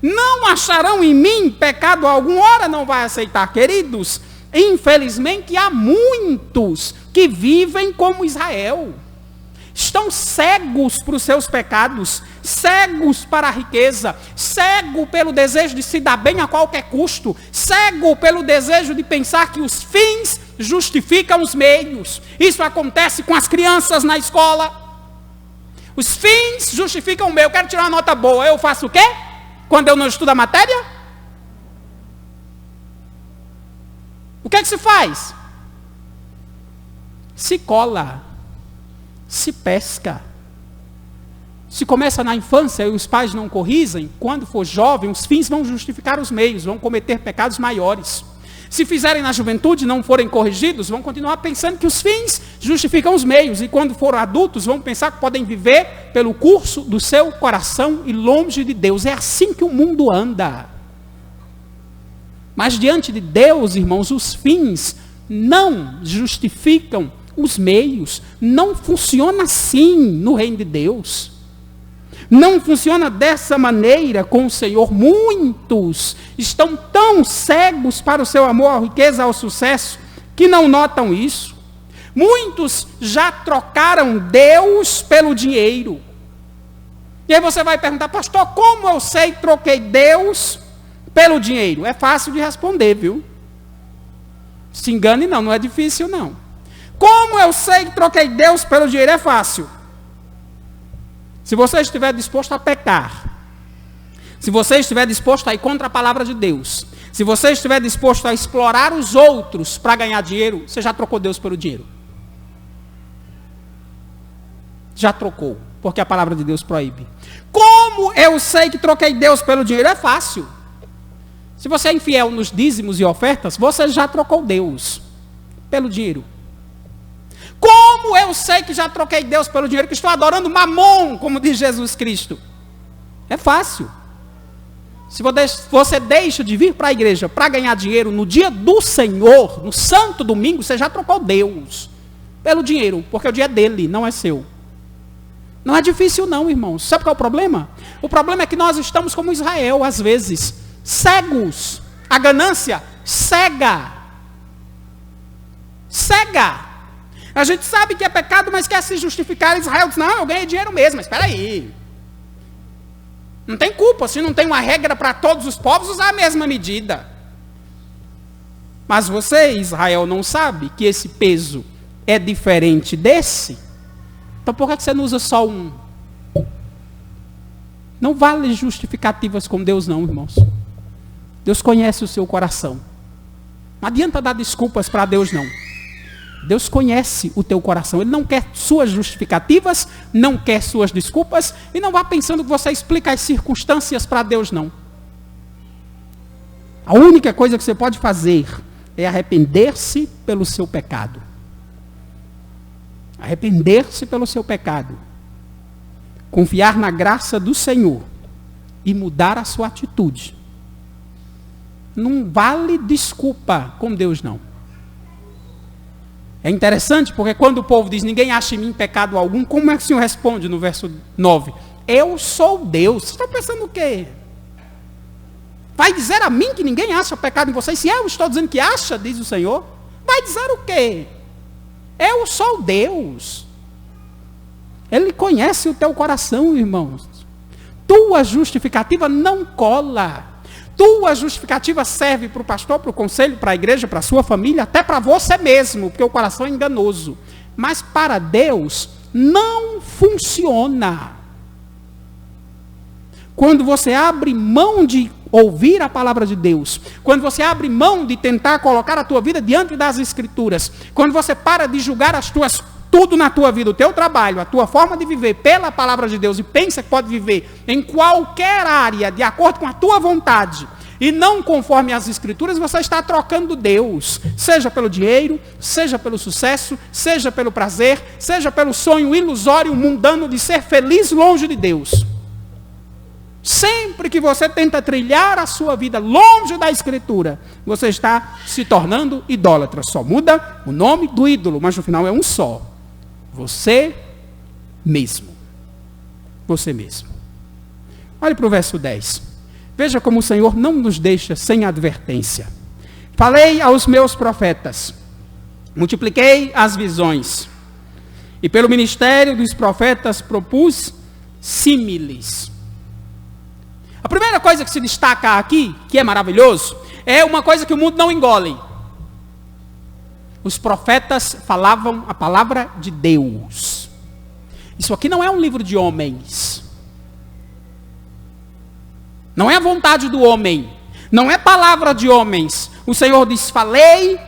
Não acharão em mim pecado algum, ora não vai aceitar, queridos. Infelizmente há muitos que vivem como Israel. Estão cegos para os seus pecados, cegos para a riqueza, cego pelo desejo de se dar bem a qualquer custo, cego pelo desejo de pensar que os fins justificam os meios. Isso acontece com as crianças na escola. Os fins justificam o meio. Eu quero tirar uma nota boa, eu faço o quê? Quando eu não estudo a matéria? O que é que se faz? Se cola, se pesca. Se começa na infância e os pais não corrigem, quando for jovem, os fins vão justificar os meios, vão cometer pecados maiores. Se fizerem na juventude e não forem corrigidos, vão continuar pensando que os fins justificam os meios. E quando forem adultos, vão pensar que podem viver pelo curso do seu coração e longe de Deus. É assim que o mundo anda. Mas diante de Deus, irmãos, os fins não justificam os meios. Não funciona assim no reino de Deus. Não funciona dessa maneira com o Senhor. Muitos estão tão cegos para o seu amor à riqueza, ao sucesso, que não notam isso. Muitos já trocaram Deus pelo dinheiro. E aí você vai perguntar, pastor, como eu sei que troquei Deus pelo dinheiro? É fácil de responder, viu? Se engane não, não é difícil não. Como eu sei que troquei Deus pelo dinheiro? É fácil. Se você estiver disposto a pecar, se você estiver disposto a ir contra a palavra de Deus, se você estiver disposto a explorar os outros para ganhar dinheiro, você já trocou Deus pelo dinheiro. Já trocou, porque a palavra de Deus proíbe. Como eu sei que troquei Deus pelo dinheiro? É fácil. Se você é infiel nos dízimos e ofertas, você já trocou Deus pelo dinheiro. Como eu sei que já troquei Deus pelo dinheiro, que estou adorando mamon, como diz Jesus Cristo? É fácil. Se você deixa de vir para a igreja para ganhar dinheiro no dia do Senhor, no santo domingo, você já trocou Deus pelo dinheiro, porque o dia é dele, não é seu. Não é difícil não, irmãos. Sabe qual é o problema? O problema é que nós estamos como Israel, às vezes, cegos. A ganância cega. Cega. A gente sabe que é pecado, mas quer se justificar. Israel diz, não, eu ganhei dinheiro mesmo. Mas espera aí. Não tem culpa. Se não tem uma regra para todos os povos, usar a mesma medida. Mas você, Israel, não sabe que esse peso é diferente desse? Então por que você não usa só um? Não vale justificativas com Deus não, irmãos. Deus conhece o seu coração. Não adianta dar desculpas para Deus não. Deus conhece o teu coração. Ele não quer suas justificativas, não quer suas desculpas, e não vá pensando que você explica as circunstâncias para Deus, não. A única coisa que você pode fazer é arrepender-se pelo seu pecado. Arrepender-se pelo seu pecado. Confiar na graça do Senhor e mudar a sua atitude. Não vale desculpa com Deus, não. É interessante porque quando o povo diz, ninguém acha em mim pecado algum, como é que o Senhor responde no verso 9? Eu sou Deus. Você está pensando o quê? Vai dizer a mim que ninguém acha pecado em vocês? Se eu estou dizendo que acha, diz o Senhor, vai dizer o quê? Eu sou Deus. Ele conhece o teu coração, irmãos. Tua justificativa não cola. Tua justificativa serve para o pastor, para o conselho, para a igreja, para a sua família, até para você mesmo, porque o coração é enganoso. Mas para Deus não funciona. Quando você abre mão de ouvir a palavra de Deus, quando você abre mão de tentar colocar a tua vida diante das Escrituras, quando você para de julgar tudo na tua vida, o teu trabalho, a tua forma de viver pela palavra de Deus e pensa que pode viver em qualquer área de acordo com a tua vontade e não conforme as Escrituras, você está trocando Deus, seja pelo dinheiro, seja pelo sucesso, seja pelo prazer, seja pelo sonho ilusório mundano de ser feliz longe de Deus. Sempre que você tenta trilhar a sua vida longe da Escritura, você está se tornando idólatra. Só muda o nome do ídolo, mas no final é um só. Você mesmo. Você mesmo. Olhe para o verso 10. Veja como o Senhor não nos deixa sem advertência. Falei aos meus profetas, multipliquei as visões, E pelo ministério dos profetas propus símiles. A primeira coisa que se destaca aqui, que é maravilhoso, é uma coisa que o mundo não engole. Os profetas falavam a palavra de Deus. Isso aqui não é um livro de homens. Não é a vontade do homem. Não é palavra de homens. O Senhor diz, falei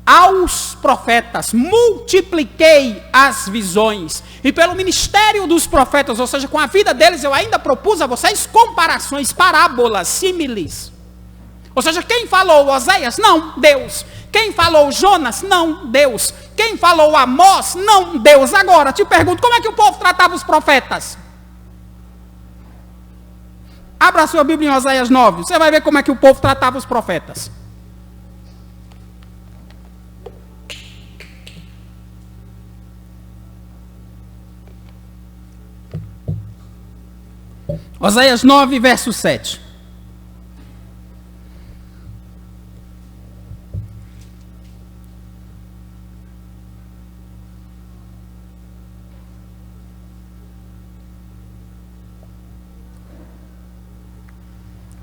aos profetas, multipliquei as visões. E pelo ministério dos profetas, ou seja, com a vida deles, eu ainda propus a vocês comparações, parábolas, símiles. Ou seja, quem falou Oséias? Não, Deus. Quem falou Jonas? Não, Deus. Quem falou Amós? Não, Deus. Agora, te pergunto, como é que o povo tratava os profetas? Abra a sua Bíblia em Oséias 9, você vai ver como é que o povo tratava os profetas. Oséias 9, verso 7.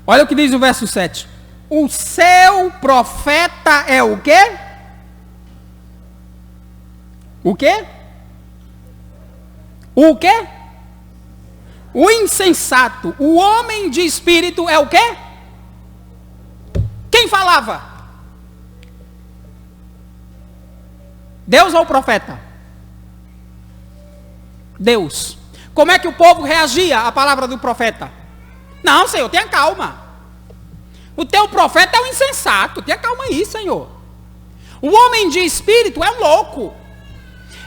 Olha o que diz o verso 7. O seu profeta é o quê? O quê? O quê? O insensato. O homem de espírito é o quê? Quem falava? Deus ou o profeta? Deus. Como é que o povo reagia à palavra do profeta? Não, Senhor, tenha calma. O teu profeta é um insensato. Tenha calma aí, Senhor. O homem de espírito é um louco.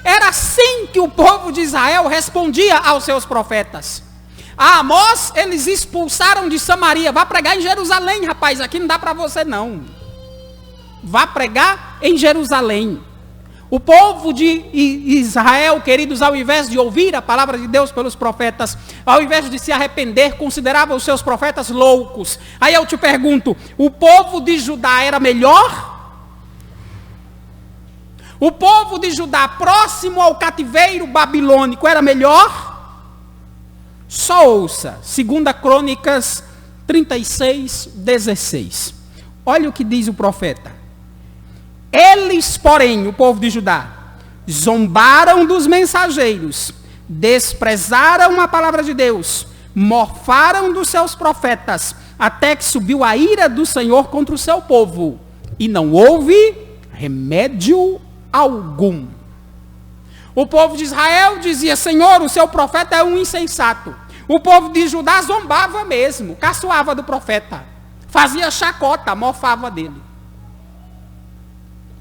Era assim que o povo de Israel respondia aos seus profetas. A Amós, eles expulsaram de Samaria. Vá pregar em Jerusalém, rapaz. Aqui não dá para você, não. Vá pregar em Jerusalém. O povo de Israel, queridos, ao invés de ouvir a palavra de Deus pelos profetas, ao invés de se arrepender, considerava os seus profetas loucos. Aí eu te pergunto, o povo de Judá era melhor? O povo de Judá, próximo ao cativeiro babilônico, era melhor? Só ouça, 2 Crônicas 36, 16. Olha o que diz o profeta. Eles, porém, o povo de Judá, zombaram dos mensageiros, desprezaram a palavra de Deus, mofaram dos seus profetas, até que subiu a ira do Senhor contra o seu povo, e não houve remédio algum. O povo de Israel dizia, Senhor, o seu profeta é um insensato. O povo de Judá zombava mesmo, caçoava do profeta, fazia chacota, mofava dele.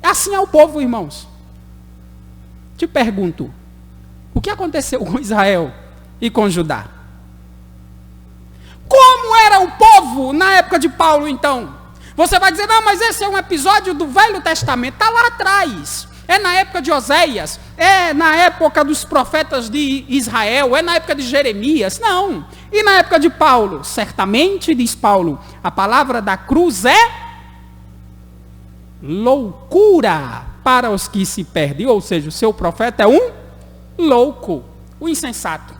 Assim é o povo, irmãos. Te pergunto, o que aconteceu com Israel e com Judá? Como era o povo na época de Paulo, então? Você vai dizer, não, mas esse é um episódio do Velho Testamento. Está lá atrás. É na época de Oséias. É na época dos profetas de Israel. É na época de Jeremias. Não. E na época de Paulo? Certamente, diz Paulo, a palavra da cruz é loucura para os que se perdem. Ou seja, o seu profeta é um louco, um insensato.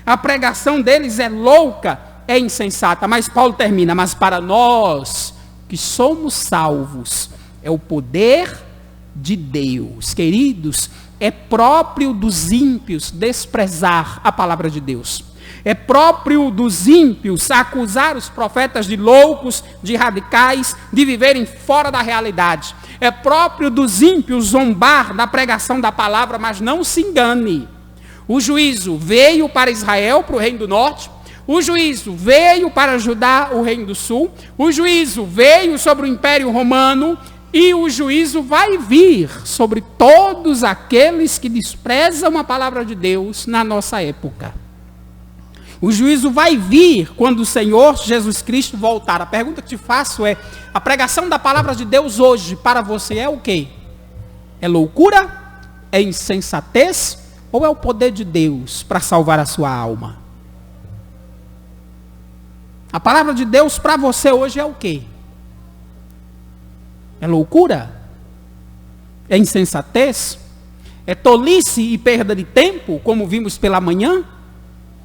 A pregação deles é louca, é insensata. Mas Paulo termina, mas para nós que somos salvos, é o poder de Deus. Queridos, é próprio dos ímpios desprezar a palavra de Deus. É próprio dos ímpios acusar os profetas de loucos, de radicais, de viverem fora da realidade. É próprio dos ímpios zombar da pregação da palavra, mas não se engane. O juízo veio para Israel, para o reino do norte. O juízo veio para Judá, o reino do sul. O juízo veio sobre o Império Romano. E o juízo vai vir sobre todos aqueles que desprezam a palavra de Deus na nossa época. O juízo vai vir quando o Senhor Jesus Cristo voltar. A pergunta que te faço é, a pregação da palavra de Deus hoje para você é o quê? É loucura? É insensatez? Ou é o poder de Deus para salvar a sua alma? A palavra de Deus para você hoje é o quê? É loucura? É insensatez? É tolice e perda de tempo, como vimos pela manhã?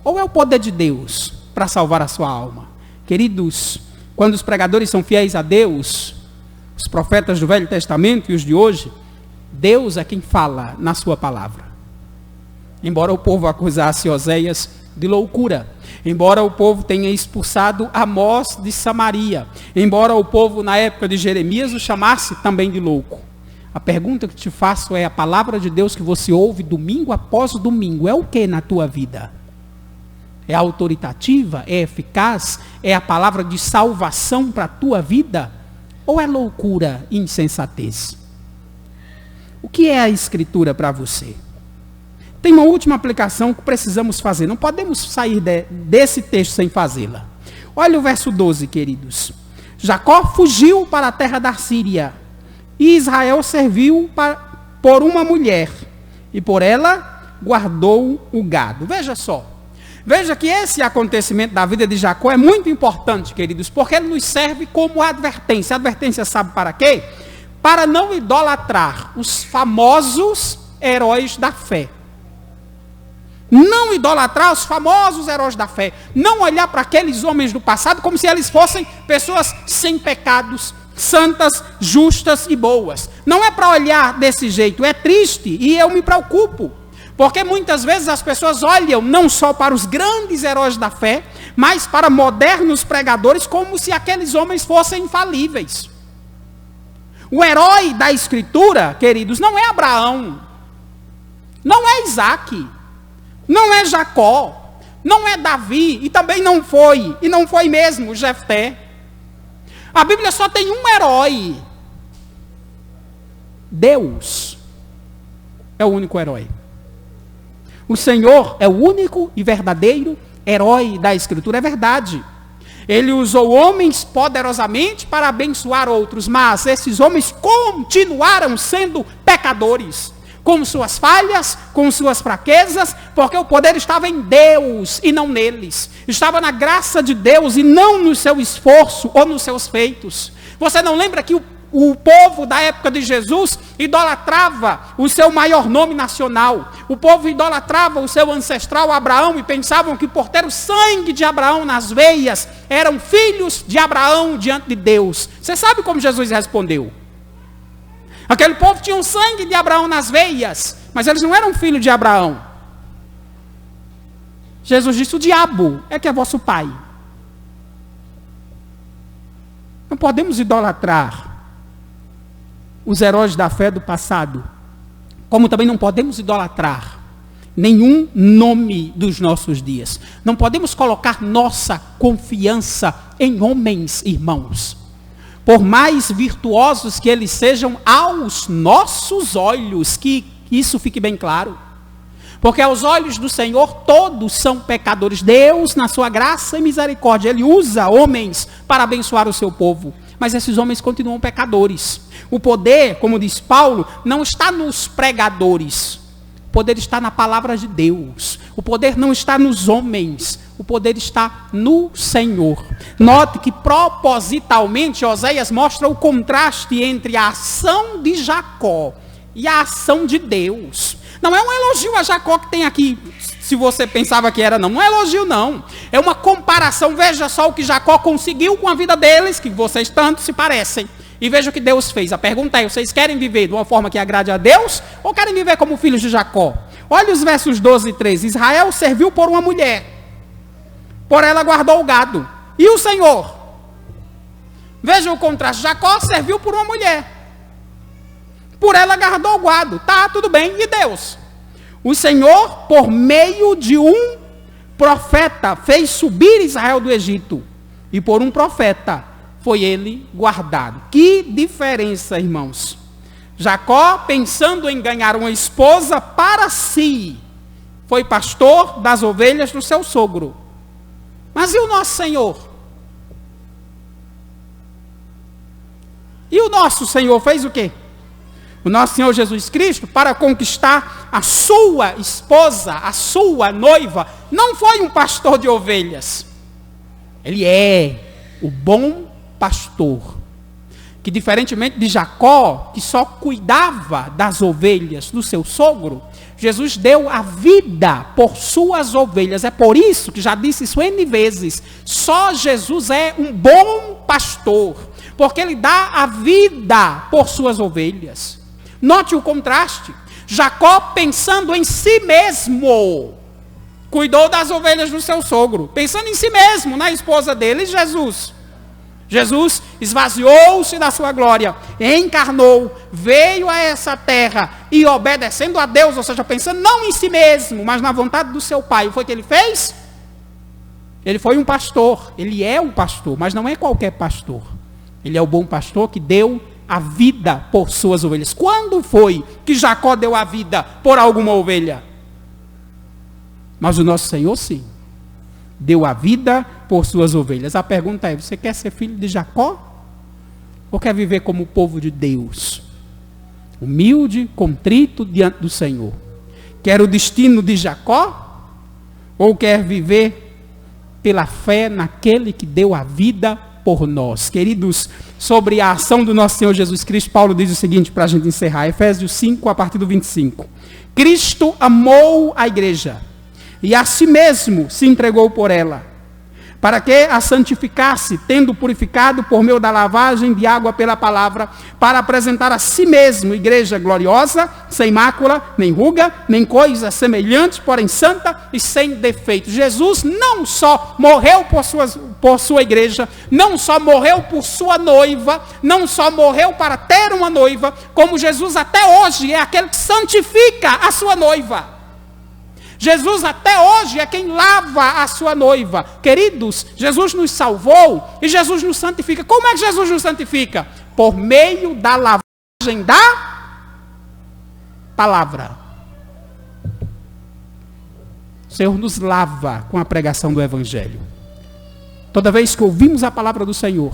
Ou é o poder de Deus para salvar a sua alma? Queridos, quando os pregadores são fiéis a Deus, os profetas do Velho Testamento e os de hoje, Deus é quem fala na sua palavra. Embora o povo acusasse Oséias de loucura, embora o povo tenha expulsado Amós de Samaria, embora o povo na época de Jeremias o chamasse também de louco, a pergunta que te faço é: a palavra de Deus que você ouve domingo após domingo é o que na tua vida? É autoritativa? É eficaz? É a palavra de salvação para a tua vida? Ou é loucura e insensatez? O que é a Escritura para você? Tem uma última aplicação que precisamos fazer. Não podemos sair desse texto sem fazê-la. Olha o verso 12, queridos. Jacó fugiu para a terra da Síria, e Israel serviu por uma mulher, e por ela guardou o gado. Veja só. Veja que esse acontecimento da vida de Jacó é muito importante, queridos, porque ele nos serve como advertência. Advertência sabe para quê? Para não idolatrar os famosos heróis da fé. Não idolatrar os famosos heróis da fé. Não olhar para aqueles homens do passado como se eles fossem pessoas sem pecados, santas, justas e boas. Não é para olhar desse jeito. É triste e eu me preocupo. Porque muitas vezes as pessoas olham não só para os grandes heróis da fé, mas para modernos pregadores como se aqueles homens fossem infalíveis. O herói da Escritura, queridos, não é Abraão, não é Isaac, não é Jacó, não é Davi, e também não foi mesmo Jefté. A Bíblia só tem um herói. Deus é o único herói. O Senhor é o único e verdadeiro herói da Escritura, é verdade. Ele usou homens poderosamente para abençoar outros, mas esses homens continuaram sendo pecadores, com suas falhas, com suas fraquezas, porque o poder estava em Deus e não neles. Estava na graça de Deus e não no seu esforço ou nos seus feitos. Você não lembra que o povo da época de Jesus idolatrava o seu maior nome nacional. O povo idolatrava o seu ancestral Abraão e pensavam que por ter o sangue de Abraão nas veias, eram filhos de Abraão diante de Deus. Você sabe como Jesus respondeu? Aquele povo tinha o sangue de Abraão nas veias, mas eles não eram filhos de Abraão. Jesus disse: o diabo é que é vosso pai. Não podemos idolatrar os heróis da fé do passado, como também não podemos idolatrar nenhum nome dos nossos dias. Não podemos colocar nossa confiança em homens, irmãos, por mais virtuosos que eles sejam aos nossos olhos, que isso fique bem claro. Porque aos olhos do Senhor todos são pecadores. Deus, na sua graça e misericórdia, Ele usa homens para abençoar o seu povo. Mas esses homens continuam pecadores. O poder, como diz Paulo, não está nos pregadores. O poder está na palavra de Deus. O poder não está nos homens. O poder está no Senhor. Note que propositalmente Oséias mostra o contraste entre a ação de Jacó e a ação de Deus. Não é um elogio a Jacó que tem aqui, se você pensava que era, não. Não é elogio, não. É uma comparação. Veja só o que Jacó conseguiu com a vida deles, que vocês tanto se parecem. E veja o que Deus fez. A pergunta é: vocês querem viver de uma forma que agrade a Deus, ou querem viver como filhos de Jacó? Olha os versos 12 e 13. Israel serviu por uma mulher, por ela guardou o gado. E o Senhor? Veja o contraste. Jacó serviu por uma mulher, por ela guardou o gado. Tá, tudo bem. E Deus? O Senhor, por meio de um profeta, fez subir Israel do Egito. E por um profeta foi ele guardado. Que diferença, irmãos. Jacó, pensando em ganhar uma esposa para si, foi pastor das ovelhas do seu sogro. Mas e o nosso Senhor? E o nosso Senhor fez o quê? O nosso Senhor Jesus Cristo, para conquistar a sua esposa, a sua noiva, não foi um pastor de ovelhas. Ele é o bom pastor, que diferentemente de Jacó, que só cuidava das ovelhas do seu sogro, Jesus deu a vida por suas ovelhas. É por isso que já disse isso N vezes, só Jesus é um bom pastor, porque ele dá a vida por suas ovelhas. Note o contraste. Jacó, pensando em si mesmo, cuidou das ovelhas do seu sogro, pensando em si mesmo, na esposa dele. Jesus esvaziou-se da sua glória, encarnou, veio a essa terra e obedecendo a Deus, ou seja, pensando não em si mesmo, mas na vontade do seu Pai. Foi o que ele fez? Ele foi um pastor, ele é um pastor, mas não é qualquer pastor. Ele é o bom pastor que deu a vida por suas ovelhas. Quando foi que Jacó deu a vida por alguma ovelha? Mas o nosso Senhor, sim, deu a vida por suas ovelhas. A pergunta é: você quer ser filho de Jacó? Ou quer viver como o povo de Deus? Humilde, contrito diante do Senhor. Quer o destino de Jacó? Ou quer viver pela fé naquele que deu a vida por nós? Queridos, sobre a ação do nosso Senhor Jesus Cristo, Paulo diz o seguinte para a gente encerrar. Efésios 5, a partir do 25. Cristo amou a igreja e a si mesmo se entregou por ela, para que a santificasse, tendo purificado por meio da lavagem de água pela palavra, para apresentar a si mesmo igreja gloriosa, sem mácula, nem ruga, nem coisa semelhante, porém santa e sem defeito. Jesus não só morreu por sua igreja, não só morreu por sua noiva, não só morreu para ter uma noiva, como Jesus até hoje é aquele que santifica a sua noiva. Jesus até hoje é quem lava a sua noiva. Queridos, Jesus nos salvou e Jesus nos santifica. Como é que Jesus nos santifica? Por meio da lavagem da palavra. O Senhor nos lava com a pregação do Evangelho. Toda vez que ouvimos a palavra do Senhor,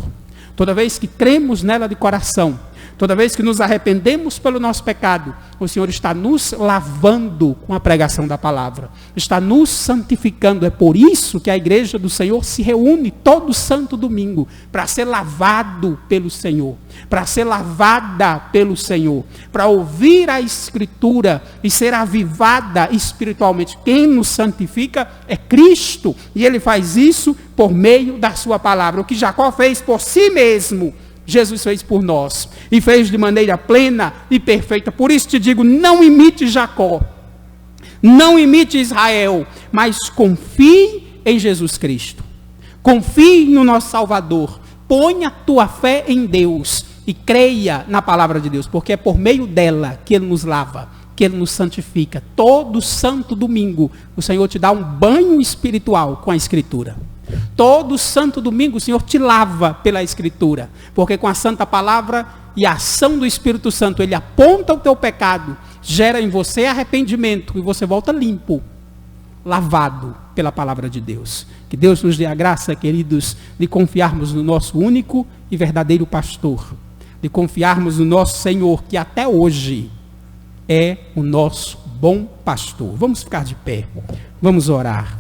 toda vez que cremos nela de coração, toda vez que nos arrependemos pelo nosso pecado, o Senhor está nos lavando com a pregação da palavra. Está nos santificando. É por isso que a igreja do Senhor se reúne todo santo domingo, para ser lavado pelo Senhor, para ser lavada pelo Senhor, para ouvir a Escritura e ser avivada espiritualmente. Quem nos santifica é Cristo, e Ele faz isso por meio da sua palavra. O que Jacó fez por si mesmo, Jesus fez por nós, e fez de maneira plena e perfeita. Por isso te digo, não imite Jacó, não imite Israel, mas confie em Jesus Cristo, confie no nosso Salvador, ponha a tua fé em Deus e creia na palavra de Deus, porque é por meio dela que Ele nos lava, que Ele nos santifica. Todo santo domingo o Senhor te dá um banho espiritual com a Escritura. Todo santo domingo o Senhor te lava pela Escritura, porque com a santa palavra e a ação do Espírito Santo, Ele aponta o teu pecado, gera em você arrependimento, e você volta limpo, lavado pela palavra de Deus. Que Deus nos dê a graça, queridos, de confiarmos no nosso único e verdadeiro pastor, de confiarmos no nosso Senhor, que até hoje é o nosso bom pastor. Vamos ficar de pé, vamos orar.